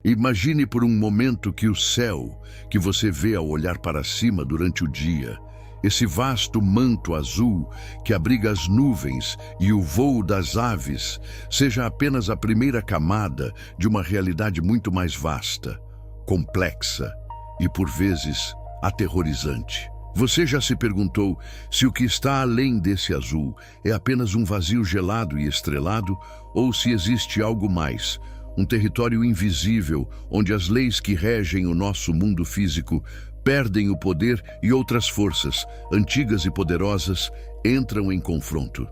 Imagine por um momento que o céu, que você vê ao olhar para cima durante o dia, esse vasto manto azul que abriga as nuvens e o voo das aves, seja apenas a primeira camada de uma realidade muito mais vasta, complexa e, por vezes, aterrorizante. Você já se perguntou se o que está além desse azul é apenas um vazio gelado e estrelado ou se existe algo mais, um território invisível onde as leis que regem o nosso mundo físico perdem o poder e outras forças, antigas e poderosas, entram em confronto.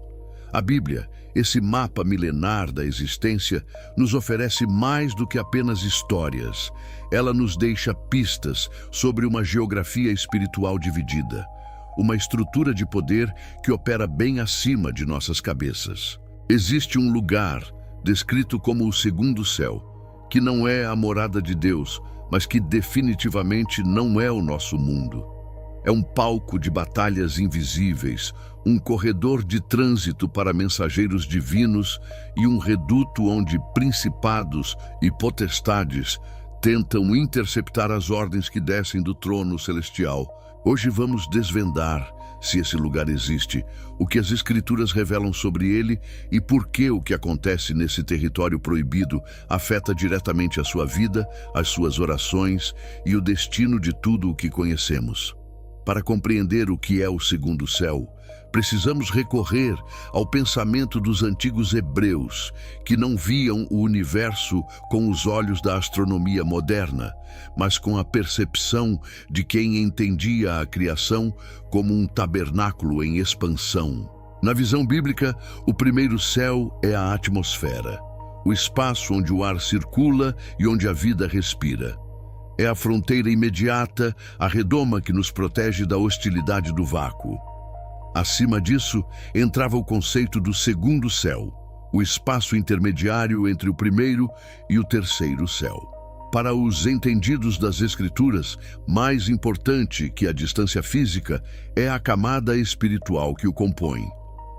A Bíblia, esse mapa milenar da existência, nos oferece mais do que apenas histórias. Ela nos deixa pistas sobre uma geografia espiritual dividida, uma estrutura de poder que opera bem acima de nossas cabeças. Existe um lugar, descrito como o segundo céu, que não é a morada de Deus, mas que definitivamente não é o nosso mundo. É um palco de batalhas invisíveis, um corredor de trânsito para mensageiros divinos e um reduto onde principados e potestades tentam interceptar as ordens que descem do trono celestial. Hoje vamos desvendar, se esse lugar existe, o que as Escrituras revelam sobre ele e por que o que acontece nesse território proibido afeta diretamente a sua vida, as suas orações e o destino de tudo o que conhecemos. Para compreender o que é o segundo céu, precisamos recorrer ao pensamento dos antigos hebreus, que não viam o universo com os olhos da astronomia moderna, mas com a percepção de quem entendia a criação como um tabernáculo em expansão. Na visão bíblica, o primeiro céu é a atmosfera, o espaço onde o ar circula e onde a vida respira. É a fronteira imediata, a redoma que nos protege da hostilidade do vácuo. Acima disso, entrava o conceito do segundo céu, o espaço intermediário entre o primeiro e o terceiro céu. Para os entendidos das Escrituras, mais importante que a distância física é a camada espiritual que o compõe.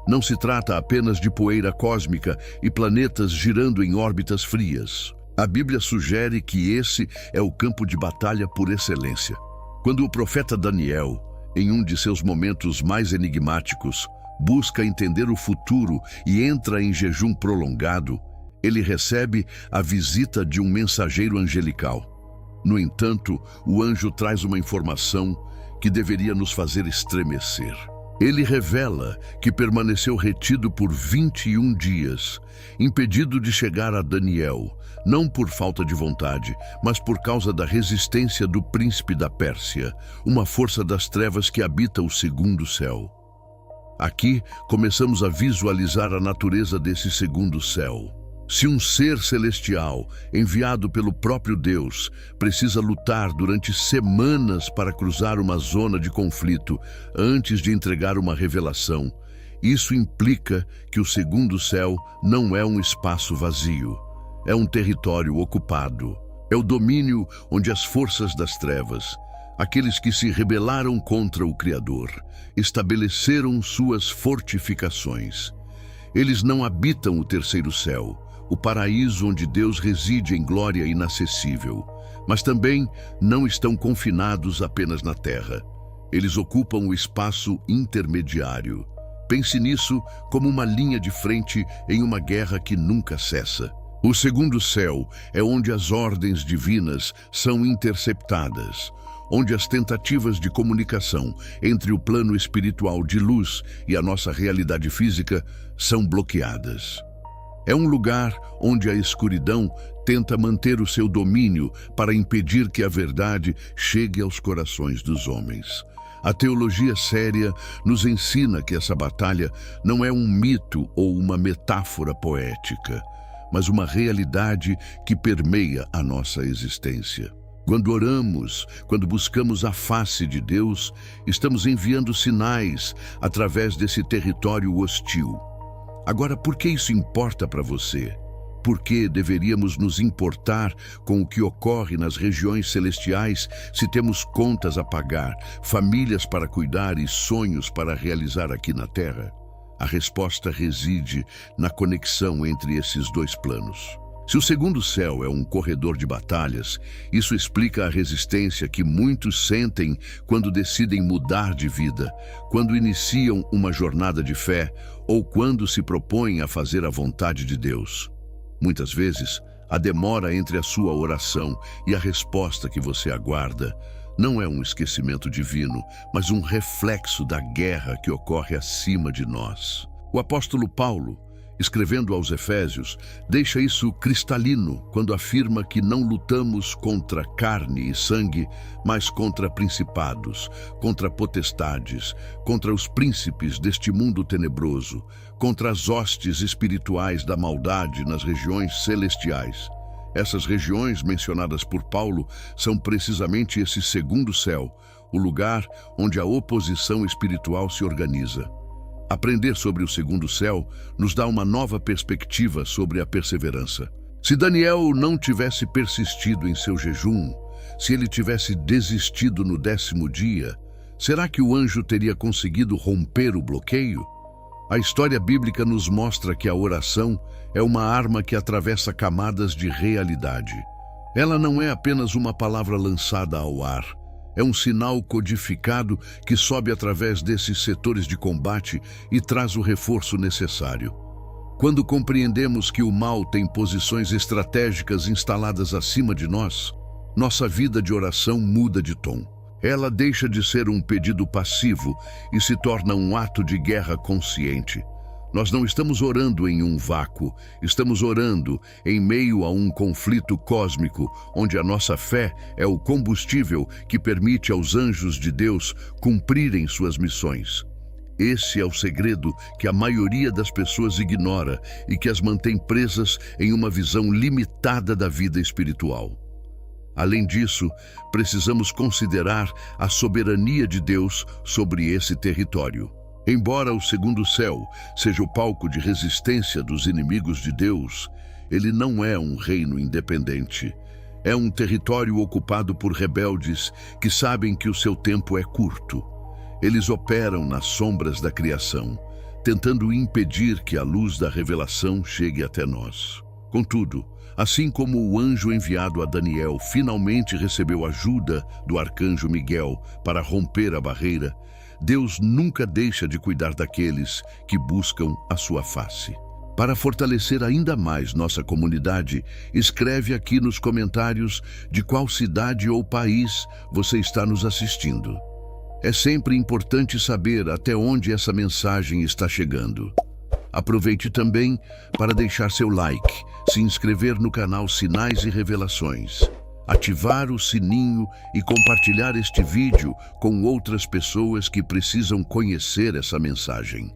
Não se trata apenas de poeira cósmica e planetas girando em órbitas frias. A Bíblia sugere que esse é o campo de batalha por excelência. Quando o profeta Daniel, em um de seus momentos mais enigmáticos, busca entender o futuro e entra em jejum prolongado, ele recebe a visita de um mensageiro angelical. No entanto, o anjo traz uma informação que deveria nos fazer estremecer. Ele revela que permaneceu retido por 21 dias, impedido de chegar a Daniel, não por falta de vontade, mas por causa da resistência do príncipe da Pérsia, uma força das trevas que habita o segundo céu. Aqui começamos a visualizar a natureza desse segundo céu. Se um ser celestial, enviado pelo próprio Deus, precisa lutar durante semanas para cruzar uma zona de conflito antes de entregar uma revelação, isso implica que o segundo céu não é um espaço vazio, é um território ocupado. É o domínio onde as forças das trevas, aqueles que se rebelaram contra o Criador, estabeleceram suas fortificações. Eles não habitam o terceiro céu, o paraíso onde Deus reside em glória inacessível, mas também não estão confinados apenas na terra. Eles ocupam o espaço intermediário. Pense nisso como uma linha de frente em uma guerra que nunca cessa. O segundo céu é onde as ordens divinas são interceptadas, onde as tentativas de comunicação entre o plano espiritual de luz e a nossa realidade física são bloqueadas. É um lugar onde a escuridão tenta manter o seu domínio para impedir que a verdade chegue aos corações dos homens. A teologia séria nos ensina que essa batalha não é um mito ou uma metáfora poética, mas uma realidade que permeia a nossa existência. Quando oramos, quando buscamos a face de Deus, estamos enviando sinais através desse território hostil. Agora, por que isso importa para você? Por que deveríamos nos importar com o que ocorre nas regiões celestiais se temos contas a pagar, famílias para cuidar e sonhos para realizar aqui na Terra? A resposta reside na conexão entre esses dois planos. Se o segundo céu é um corredor de batalhas, isso explica a resistência que muitos sentem quando decidem mudar de vida, quando iniciam uma jornada de fé ou quando se propõem a fazer a vontade de Deus. Muitas vezes, a demora entre a sua oração e a resposta que você aguarda não é um esquecimento divino, mas um reflexo da guerra que ocorre acima de nós. O apóstolo Paulo, escrevendo aos Efésios, deixa isso cristalino quando afirma que não lutamos contra carne e sangue, mas contra principados, contra potestades, contra os príncipes deste mundo tenebroso, contra as hostes espirituais da maldade nas regiões celestiais. Essas regiões mencionadas por Paulo são precisamente esse segundo céu, o lugar onde a oposição espiritual se organiza. Aprender sobre o segundo céu nos dá uma nova perspectiva sobre a perseverança. Se Daniel não tivesse persistido em seu jejum, se ele tivesse desistido no 10º dia, será que o anjo teria conseguido romper o bloqueio? A história bíblica nos mostra que a oração é uma arma que atravessa camadas de realidade. Ela não é apenas uma palavra lançada ao ar. É um sinal codificado que sobe através desses setores de combate e traz o reforço necessário. Quando compreendemos que o mal tem posições estratégicas instaladas acima de nós, nossa vida de oração muda de tom. Ela deixa de ser um pedido passivo e se torna um ato de guerra consciente. Nós não estamos orando em um vácuo, estamos orando em meio a um conflito cósmico, onde a nossa fé é o combustível que permite aos anjos de Deus cumprirem suas missões. Esse é o segredo que a maioria das pessoas ignora e que as mantém presas em uma visão limitada da vida espiritual. Além disso, precisamos considerar a soberania de Deus sobre esse território. Embora o segundo céu seja o palco de resistência dos inimigos de Deus, ele não é um reino independente. É um território ocupado por rebeldes que sabem que o seu tempo é curto. Eles operam nas sombras da criação, tentando impedir que a luz da revelação chegue até nós. Contudo, assim como o anjo enviado a Daniel finalmente recebeu ajuda do arcanjo Miguel para romper a barreira, Deus nunca deixa de cuidar daqueles que buscam a sua face. Para fortalecer ainda mais nossa comunidade, escreve aqui nos comentários de qual cidade ou país você está nos assistindo. É sempre importante saber até onde essa mensagem está chegando. Aproveite também para deixar seu like, se inscrever no canal Sinais e Revelações, ativar o sininho e compartilhar este vídeo com outras pessoas que precisam conhecer essa mensagem.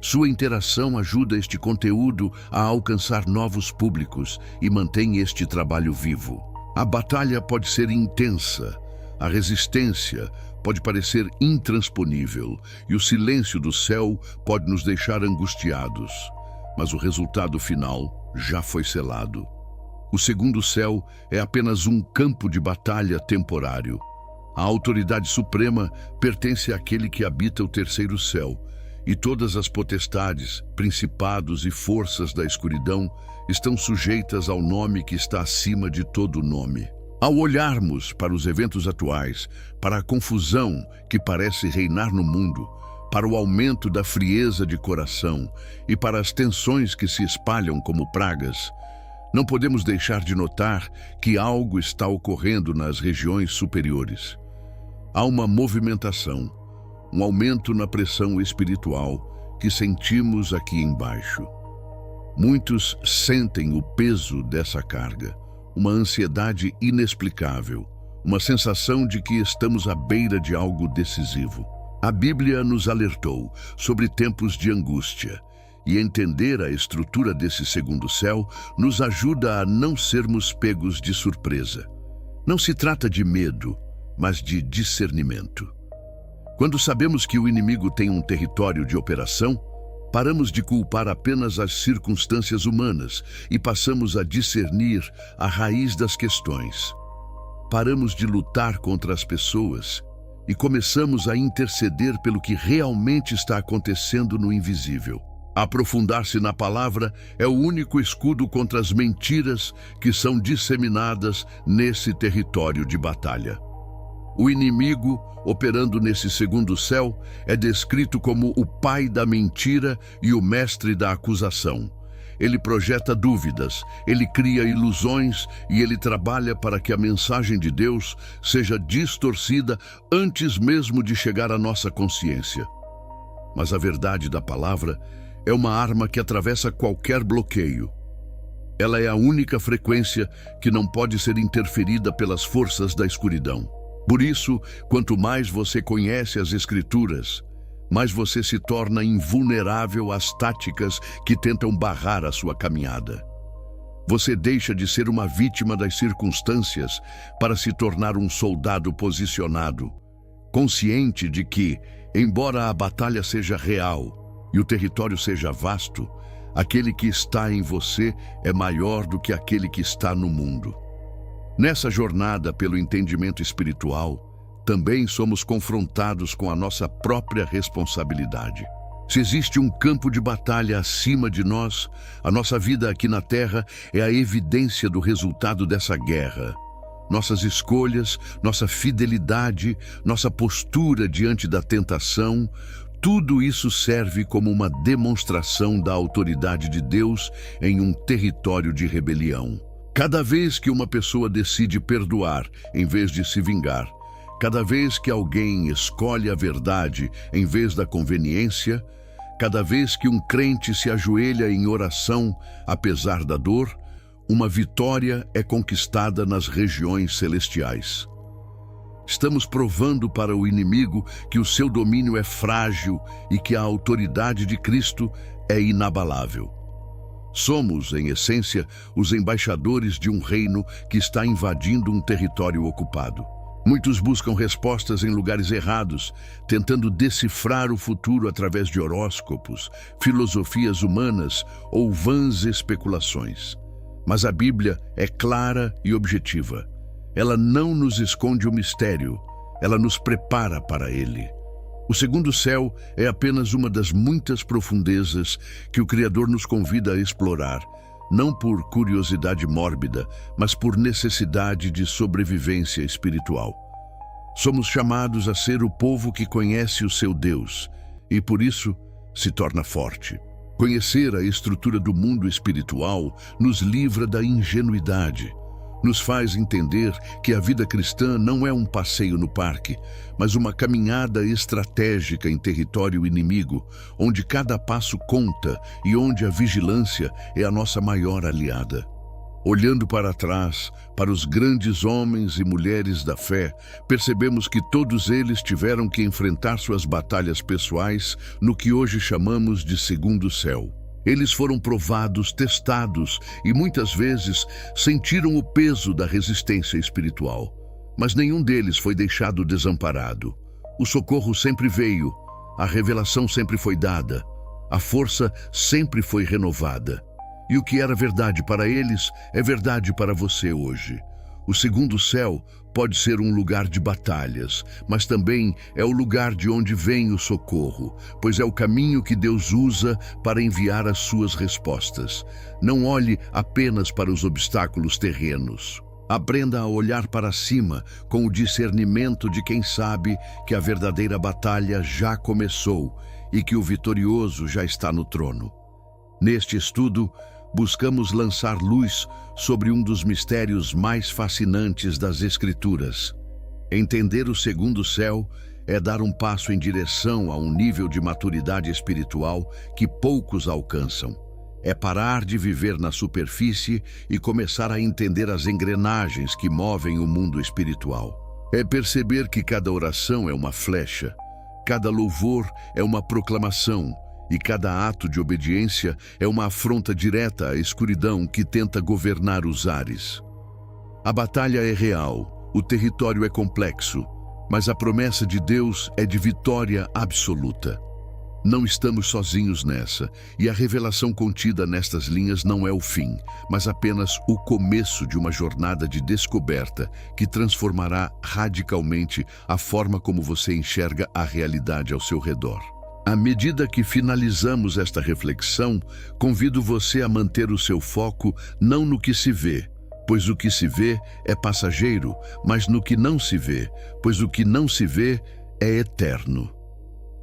Sua interação ajuda este conteúdo a alcançar novos públicos e mantém este trabalho vivo. A batalha pode ser intensa, a resistência pode parecer intransponível e o silêncio do céu pode nos deixar angustiados, mas o resultado final já foi selado. O segundo céu é apenas um campo de batalha temporário. A autoridade suprema pertence àquele que habita o terceiro céu, e todas as potestades, principados e forças da escuridão estão sujeitas ao nome que está acima de todo nome. Ao olharmos para os eventos atuais, para a confusão que parece reinar no mundo, para o aumento da frieza de coração e para as tensões que se espalham como pragas, não podemos deixar de notar que algo está ocorrendo nas regiões superiores. Há uma movimentação, um aumento na pressão espiritual que sentimos aqui embaixo. Muitos sentem o peso dessa carga, uma ansiedade inexplicável, uma sensação de que estamos à beira de algo decisivo. A Bíblia nos alertou sobre tempos de angústia, e entender a estrutura desse segundo céu nos ajuda a não sermos pegos de surpresa. Não se trata de medo, mas de discernimento. Quando sabemos que o inimigo tem um território de operação, paramos de culpar apenas as circunstâncias humanas e passamos a discernir a raiz das questões. Paramos de lutar contra as pessoas e começamos a interceder pelo que realmente está acontecendo no invisível. Aprofundar-se na palavra é o único escudo contra as mentiras que são disseminadas nesse território de batalha. O inimigo, operando nesse segundo céu, é descrito como o pai da mentira e o mestre da acusação. Ele projeta dúvidas, ele cria ilusões e ele trabalha para que a mensagem de Deus seja distorcida antes mesmo de chegar à nossa consciência. Mas a verdade da palavra é uma arma que atravessa qualquer bloqueio. Ela é a única frequência que não pode ser interferida pelas forças da escuridão. Por isso, quanto mais você conhece as Escrituras, mais você se torna invulnerável às táticas que tentam barrar a sua caminhada. Você deixa de ser uma vítima das circunstâncias para se tornar um soldado posicionado, consciente de que, embora a batalha seja real e o território seja vasto, aquele que está em você é maior do que aquele que está no mundo. Nessa jornada pelo entendimento espiritual, também somos confrontados com a nossa própria responsabilidade. Se existe um campo de batalha acima de nós, a nossa vida aqui na Terra é a evidência do resultado dessa guerra. Nossas escolhas, nossa fidelidade, nossa postura diante da tentação, tudo isso serve como uma demonstração da autoridade de Deus em um território de rebelião. Cada vez que uma pessoa decide perdoar em vez de se vingar, cada vez que alguém escolhe a verdade em vez da conveniência, cada vez que um crente se ajoelha em oração apesar da dor, uma vitória é conquistada nas regiões celestiais. Estamos provando para o inimigo que o seu domínio é frágil e que a autoridade de Cristo é inabalável. Somos, em essência, os embaixadores de um reino que está invadindo um território ocupado. Muitos buscam respostas em lugares errados, tentando decifrar o futuro através de horóscopos, filosofias humanas ou vãs especulações. Mas a Bíblia é clara e objetiva. Ela não nos esconde o mistério, ela nos prepara para ele. O segundo céu é apenas uma das muitas profundezas que o Criador nos convida a explorar, não por curiosidade mórbida, mas por necessidade de sobrevivência espiritual. Somos chamados a ser o povo que conhece o seu Deus e, por isso, se torna forte. Conhecer a estrutura do mundo espiritual nos livra da ingenuidade. Nos faz entender que a vida cristã não é um passeio no parque, mas uma caminhada estratégica em território inimigo, onde cada passo conta e onde a vigilância é a nossa maior aliada. Olhando para trás, para os grandes homens e mulheres da fé, percebemos que todos eles tiveram que enfrentar suas batalhas pessoais no que hoje chamamos de segundo céu. Eles foram provados, testados e muitas vezes sentiram o peso da resistência espiritual. Mas nenhum deles foi deixado desamparado. O socorro sempre veio, a revelação sempre foi dada, a força sempre foi renovada. E o que era verdade para eles é verdade para você hoje. O segundo céu pode ser um lugar de batalhas, mas também é o lugar de onde vem o socorro, pois é o caminho que Deus usa para enviar as suas respostas. Não olhe apenas para os obstáculos terrenos. Aprenda a olhar para cima com o discernimento de quem sabe que a verdadeira batalha já começou e que o vitorioso já está no trono. Neste estudo, buscamos lançar luz sobre um dos mistérios mais fascinantes das Escrituras. Entender o segundo céu é dar um passo em direção a um nível de maturidade espiritual que poucos alcançam. É parar de viver na superfície e começar a entender as engrenagens que movem o mundo espiritual. É perceber que cada oração é uma flecha, cada louvor é uma proclamação, e cada ato de obediência é uma afronta direta à escuridão que tenta governar os ares. A batalha é real, o território é complexo, mas a promessa de Deus é de vitória absoluta. Não estamos sozinhos nessa, e a revelação contida nestas linhas não é o fim, mas apenas o começo de uma jornada de descoberta que transformará radicalmente a forma como você enxerga a realidade ao seu redor. À medida que finalizamos esta reflexão, convido você a manter o seu foco não no que se vê, pois o que se vê é passageiro, mas no que não se vê, pois o que não se vê é eterno.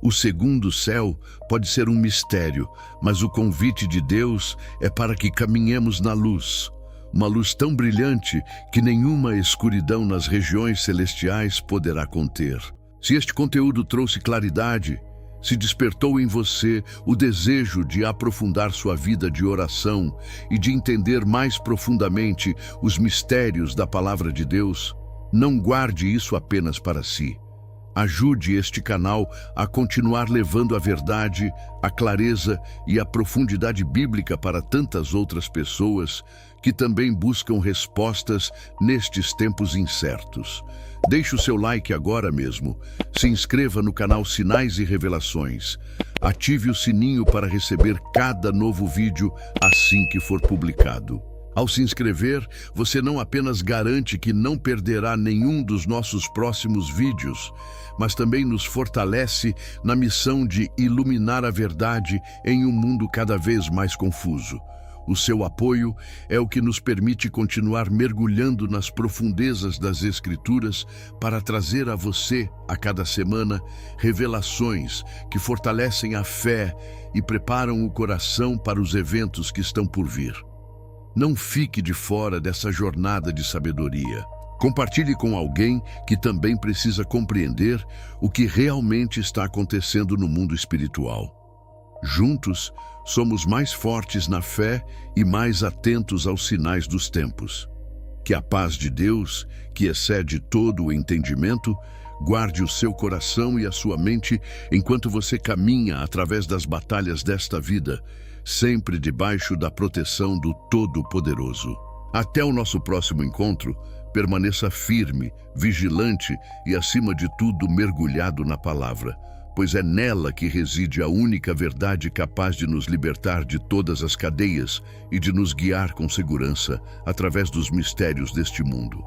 O segundo céu pode ser um mistério, mas o convite de Deus é para que caminhemos na luz, uma luz tão brilhante que nenhuma escuridão nas regiões celestiais poderá conter. Se este conteúdo trouxe claridade, se despertou em você o desejo de aprofundar sua vida de oração e de entender mais profundamente os mistérios da Palavra de Deus, não guarde isso apenas para si. Ajude este canal a continuar levando a verdade, a clareza e a profundidade bíblica para tantas outras pessoas que também buscam respostas nestes tempos incertos. Deixe o seu like agora mesmo, se inscreva no canal Sinais e Revelações, ative o sininho para receber cada novo vídeo assim que for publicado. Ao se inscrever, você não apenas garante que não perderá nenhum dos nossos próximos vídeos, mas também nos fortalece na missão de iluminar a verdade em um mundo cada vez mais confuso. O seu apoio é o que nos permite continuar mergulhando nas profundezas das Escrituras para trazer a você, a cada semana, revelações que fortalecem a fé e preparam o coração para os eventos que estão por vir. Não fique de fora dessa jornada de sabedoria. Compartilhe com alguém que também precisa compreender o que realmente está acontecendo no mundo espiritual. Juntos, somos mais fortes na fé e mais atentos aos sinais dos tempos. Que a paz de Deus, que excede todo o entendimento, guarde o seu coração e a sua mente enquanto você caminha através das batalhas desta vida, sempre debaixo da proteção do Todo-Poderoso. Até o nosso próximo encontro, permaneça firme, vigilante e, acima de tudo, mergulhado na palavra, pois é nela que reside a única verdade capaz de nos libertar de todas as cadeias e de nos guiar com segurança através dos mistérios deste mundo.